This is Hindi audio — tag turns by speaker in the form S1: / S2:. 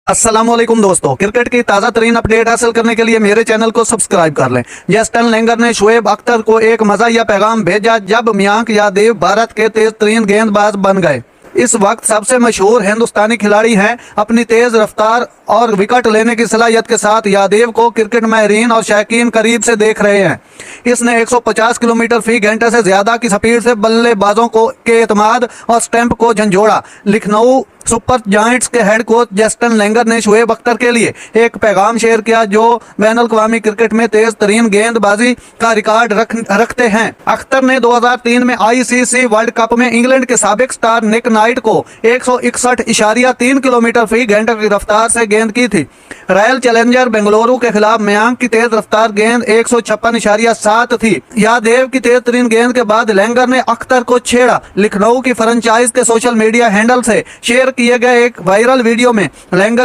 S1: अस्सलामुअलैकुम दोस्तों, क्रिकेट की ताज़ा तरीन अपडेट हासिल करने के लिए मेरे चैनल को सब्सक्राइब कर लें। जस्टिन लेंगर ने शोएब अख्तर को एक मज़ाहिया पैगाम भेजा जब मयंक यादव भारत के तेज तरीन गेंदबाज बन गए। इस वक्त सबसे मशहूर हिंदुस्तानी खिलाड़ी हैं। अपनी तेज रफ्तार और विकेट लेने की सलाहियत के साथ यादव को क्रिकेट माहिरीन और शौकीन करीब से देख रहे हैं। इसने 150 किलोमीटर फी घंटे से ज्यादा की स्पीड से बल्लेबाजों के एतमाद और स्टंप को झंझोड़ा। लखनऊ सुपर जायंट्स के हेड कोच जस्टिन लेंगर ने शोएब अख्तर के लिए एक पैगाम शेयर किया जो बैनुल-अक़वामी क्रिकेट में तेज तरीन गेंदबाजी का रिकॉर्ड रखते हैं। अख्तर ने 2003 में आईसीसी वर्ल्ड कप में इंग्लैंड के साबिक स्टार निक नाइट को 161.3 किलोमीटर फी घंटे की रफ्तार से गेंद की थी। रॉयल चैलेंजर बेंगलुरु के खिलाफ मयंक की तेज रफ्तार गेंद 156.7 थी। यादव की तेज तरीन गेंद के बाद लेंगर ने अख्तर को छेड़ा। लखनऊ की फ्रेंचाइज के सोशल मीडिया हैंडल से शेयर किए गए एक वायरल वीडियो में लेंगर